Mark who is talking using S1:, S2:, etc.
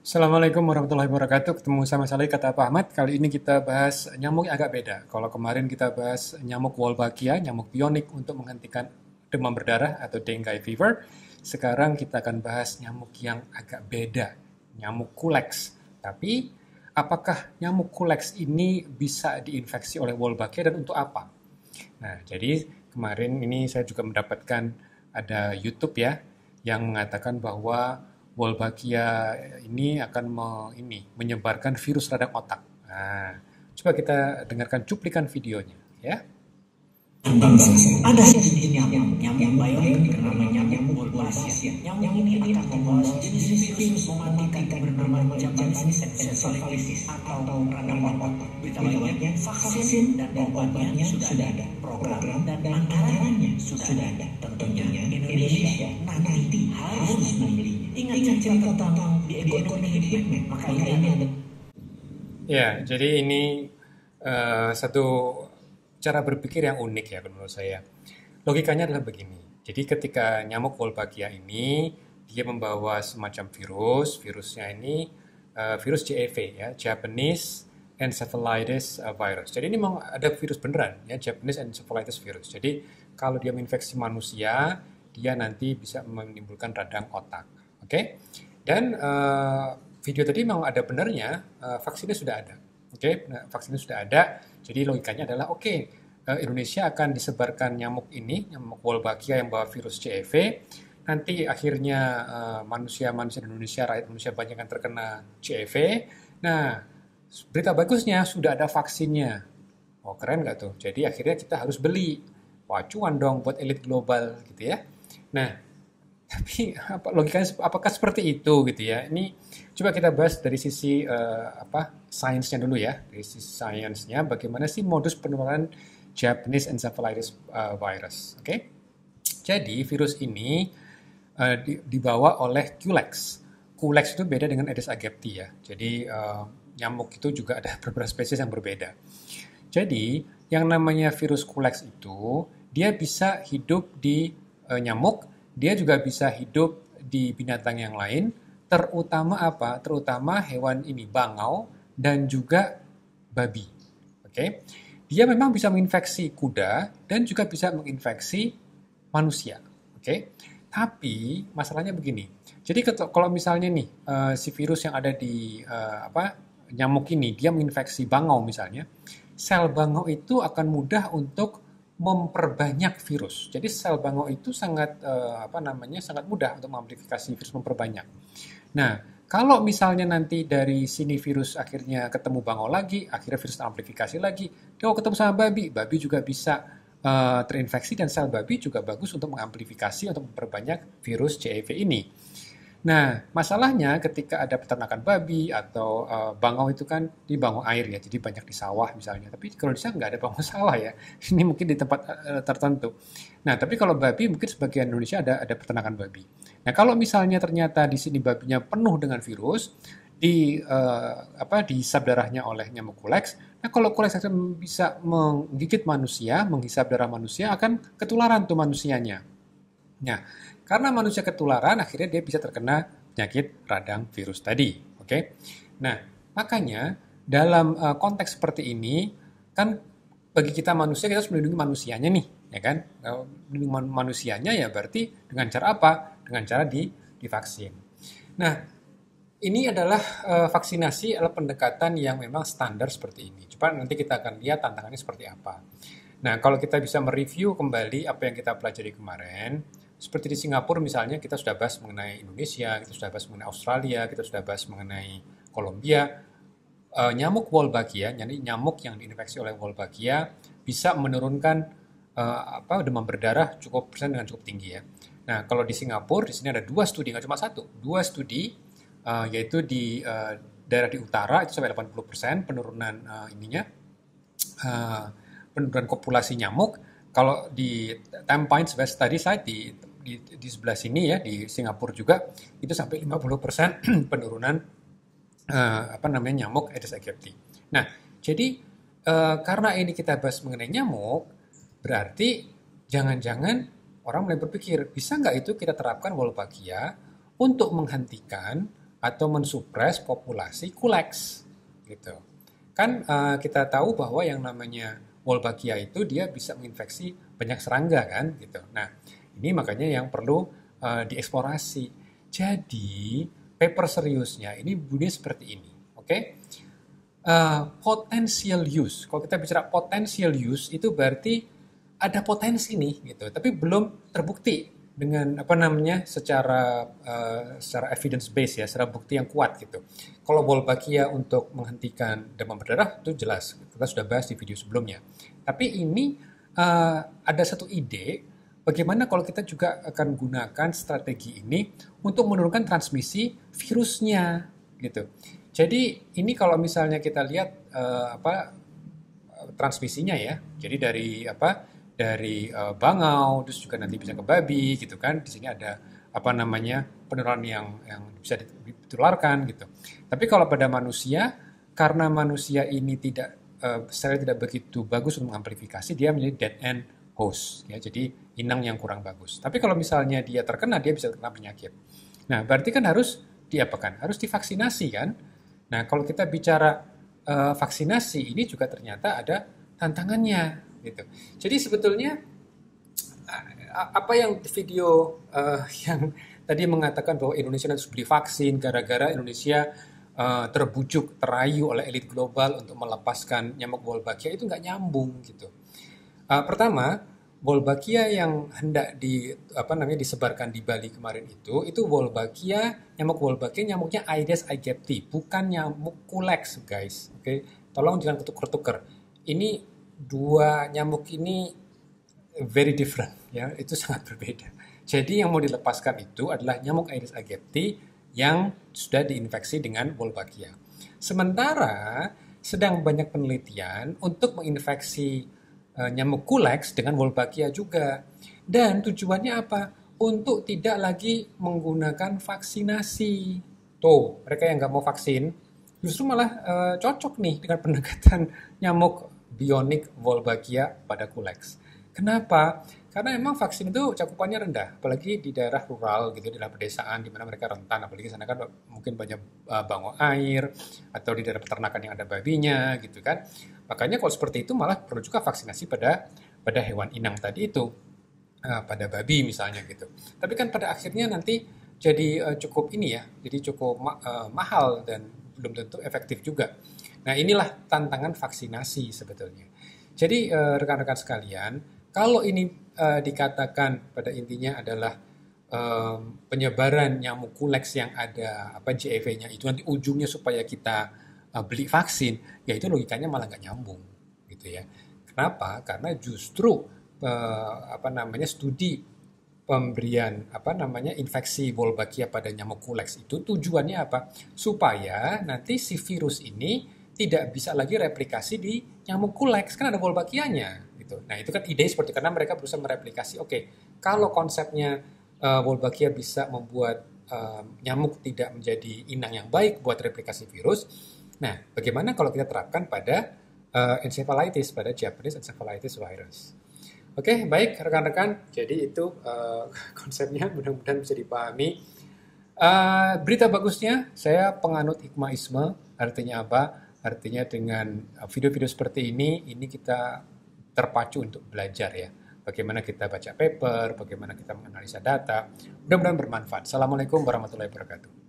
S1: Assalamualaikum warahmatullahi wabarakatuh. Ketemu sama saya kata Pak Ahmad. Kali ini kita bahas nyamuk yang agak beda. Kalau kemarin kita bahas nyamuk Wolbachia, nyamuk bionik untuk menghentikan demam berdarah atau dengue fever. Sekarang kita akan bahas nyamuk yang agak beda, nyamuk Culex. Tapi apakah nyamuk Culex ini bisa diinfeksi oleh Wolbachia dan untuk apa? Nah, jadi kemarin ini saya juga mendapatkan ada YouTube ya yang mengatakan bahwa Wolbachia ini akan menyebarkan virus radang otak. Nah, coba kita dengarkan cuplikan videonya ya.
S2: Ada jenis nyamuk baik bernama nyamuk Wolbachia. Nyamuk ini akan membawa jenis virus mematikan bernama Japanese encephalitis atau radang otak. Berita baiknya, vaksin dan obatnya sudah ada. Program dan anggarannya sudah ada. Tentunya Indonesia nanti harus membelinya. Ingat cerita tentang di ekonomi Hitman, maka ini ada.
S1: Ya, jadi ini satu cara berpikir yang unik ya menurut saya. Logikanya adalah begini. Jadi ketika nyamuk Wolbachia ini dia membawa semacam virus, virusnya ini virus JEV ya, Japanese Encephalitis Virus. Jadi ini memang ada virus beneran ya, Japanese Encephalitis Virus. Jadi kalau dia menginfeksi manusia, dia nanti bisa menimbulkan radang otak. Oke? Dan video tadi memang ada benarnya, vaksinnya sudah ada. Oke, nah, vaksinnya sudah ada. Jadi logikanya adalah oke, Indonesia akan disebarkan nyamuk ini, nyamuk Wolbachia yang bawa virus CEV. Nanti akhirnya manusia-manusia di Indonesia, rakyat Indonesia banyak yang terkena CEV. Nah, berita bagusnya sudah ada vaksinnya. Oh, keren nggak tuh? Jadi akhirnya kita harus beli. Wah, cuan dong buat elit global gitu ya. Nah, tapi logikanya apakah seperti itu gitu ya? Ini coba kita bahas dari sisi sainsnya dulu ya. Dari sisi sainsnya bagaimana sih modus penularan Japanese Encephalitis virus? Oke. Jadi virus ini dibawa oleh Culex. Culex itu beda dengan Aedes aegypti ya. Jadi nyamuk itu juga ada beberapa spesies yang berbeda. Jadi yang namanya virus Culex itu dia bisa hidup di nyamuk, dia juga bisa hidup di binatang yang lain, terutama apa? Terutama hewan ini bangau dan juga babi. Oke. Dia memang bisa menginfeksi kuda dan juga bisa menginfeksi manusia. Oke. Tapi masalahnya begini. Jadi kalau misalnya nih si virus yang ada di nyamuk ini dia menginfeksi bangau misalnya, sel bangau itu akan mudah untuk memperbanyak virus. Jadi sel bangau itu sangat sangat mudah untuk mengamplifikasi virus memperbanyak. Nah, kalau misalnya nanti dari sini virus akhirnya ketemu bangau lagi, akhirnya virus amplifikasi lagi, kalau ketemu sama babi, babi juga bisa terinfeksi dan sel babi juga bagus untuk mengamplifikasi untuk memperbanyak virus CEV ini. Nah, masalahnya ketika ada peternakan babi atau bangau itu kan di bangau air ya, jadi banyak di sawah misalnya. Tapi kalau di sana nggak ada bangau sawah ya, ini mungkin di tempat tertentu. Nah, tapi kalau babi mungkin sebagian Indonesia ada peternakan babi. Nah, kalau misalnya ternyata di sini babinya penuh dengan virus, dihisap darahnya oleh nyamuk Culex. Nah, kalau Culex akan bisa menggigit manusia, menghisap darah manusia, akan ketularan tuh manusianya. Nah, karena manusia ketularan, akhirnya dia bisa terkena penyakit radang virus tadi. Oke. Nah, makanya dalam konteks seperti ini, kan bagi kita manusia, kita harus melindungi manusianya nih, ya kan? Melindungi manusianya ya berarti dengan cara apa? Dengan cara divaksin. Nah, ini adalah vaksinasi adalah pendekatan yang memang standar seperti ini. Coba nanti kita akan lihat tantangannya seperti apa. Nah, kalau kita bisa mereview kembali apa yang kita pelajari kemarin, seperti di Singapura misalnya kita sudah bahas mengenai Indonesia, kita sudah bahas mengenai Australia, kita sudah bahas mengenai Kolombia. Nyamuk Wolbachia, jadi nyamuk yang diinfeksi oleh Wolbachia bisa menurunkan demam berdarah cukup persen dengan cukup tinggi ya. Nah, kalau di Singapura di sini ada dua studi, nggak cuma satu, dua studi yaitu di daerah di utara itu sampai 80% penurunan penurunan populasi nyamuk. Kalau di Tampines West tadi saya di sebelah sini ya di Singapura juga itu sampai 50% penurunan nyamuk Aedes aegypti. Nah, jadi karena ini kita bahas mengenai nyamuk, berarti jangan-jangan orang mulai berpikir bisa nggak itu kita terapkan Wolbachia untuk menghentikan atau mensupres populasi kuleks gitu. Kan kita tahu bahwa yang namanya Wolbachia itu dia bisa menginfeksi banyak serangga kan gitu. Nah, ini makanya yang perlu dieksplorasi. Jadi, paper seriusnya ini bunyi seperti ini, oke? Potential use. Kalau kita bicara potential use itu berarti ada potensi nih gitu, tapi belum terbukti dengan secara evidence base ya, secara bukti yang kuat gitu. Kalau Wolbachia untuk menghentikan demam berdarah itu jelas, kita sudah bahas di video sebelumnya. Tapi ini ada satu ide bagaimana kalau kita juga akan gunakan strategi ini untuk menurunkan transmisi virusnya gitu. Jadi ini kalau misalnya kita lihat transmisinya ya. Jadi dari bangau, terus juga nanti bisa ke babi gitu kan. Di sini ada penularan yang bisa ditularkan gitu. Tapi kalau pada manusia, karena manusia ini secara tidak begitu bagus untuk mengamplifikasi, dia menjadi dead end host ya. Jadi inang yang kurang bagus. Tapi kalau misalnya dia terkena, dia bisa terkena penyakit. Nah, berarti kan harus diapakan? Harus divaksinasi kan? Nah, kalau kita bicara vaksinasi ini juga ternyata ada tantangannya gitu. Jadi sebetulnya apa yang video yang tadi mengatakan bahwa Indonesia harus beli vaksin gara-gara Indonesia terbujuk, terayu oleh elit global untuk melepaskan nyamuk Wolbachia itu nggak nyambung gitu. Pertama, Wolbachia yang hendak disebarkan di Bali kemarin itu nyamuk Wolbachia nyamuknya Aedes aegypti, bukan nyamuk kuleks, guys. Oke, tolong jangan ketuker-tuker. Ini dua nyamuk ini very different ya, itu sangat berbeda. Jadi yang mau dilepaskan itu adalah nyamuk Aedes aegypti yang sudah diinfeksi dengan Wolbachia. Sementara sedang banyak penelitian untuk menginfeksi nyamuk kuleks dengan Wolbachia juga. Dan tujuannya apa? Untuk tidak lagi menggunakan vaksinasi. Tuh, mereka yang nggak mau vaksin justru malah cocok nih dengan pendekatan nyamuk bionik Wolbachia pada kuleks. Kenapa? Karena memang vaksin itu cakupannya rendah, apalagi di daerah rural gitu, di daerah pedesaan di mana mereka rentan, apalagi sana kan mungkin banyak bangau air atau di daerah peternakan yang ada babinya gitu kan. Makanya kalau seperti itu malah perlu juga vaksinasi pada hewan inang tadi itu, pada babi misalnya gitu. Tapi kan pada akhirnya nanti jadi cukup ini ya, jadi cukup mahal dan belum tentu efektif juga. Nah, inilah tantangan vaksinasi sebetulnya. Jadi rekan-rekan sekalian, kalau ini dikatakan pada intinya adalah penyebaran nyamuk kuleks yang ada JEV-nya itu nanti ujungnya supaya kita beli vaksin, ya itu logikanya malah nggak nyambung gitu ya. Kenapa? Karena justru studi pemberian infeksi Wolbachia pada nyamuk kuleks itu tujuannya apa? Supaya nanti si virus ini tidak bisa lagi replikasi di nyamuk kuleks, kan ada Wolbachia-nya gitu. Nah, itu kan ide seperti karena mereka berusaha mereplikasi. Oke, kalau konsepnya Wolbachia bisa membuat nyamuk tidak menjadi inang yang baik buat replikasi virus. Nah, bagaimana kalau kita terapkan pada encephalitis, pada Japanese encephalitis virus? Oke, baik rekan-rekan. Jadi itu konsepnya, mudah-mudahan bisa dipahami. Berita bagusnya, saya penganut hikmahisme. Artinya apa? Artinya dengan video-video seperti ini kita terpacu untuk belajar ya. Bagaimana kita baca paper, bagaimana kita menganalisa data. Mudah-mudahan bermanfaat. Assalamualaikum warahmatullahi wabarakatuh.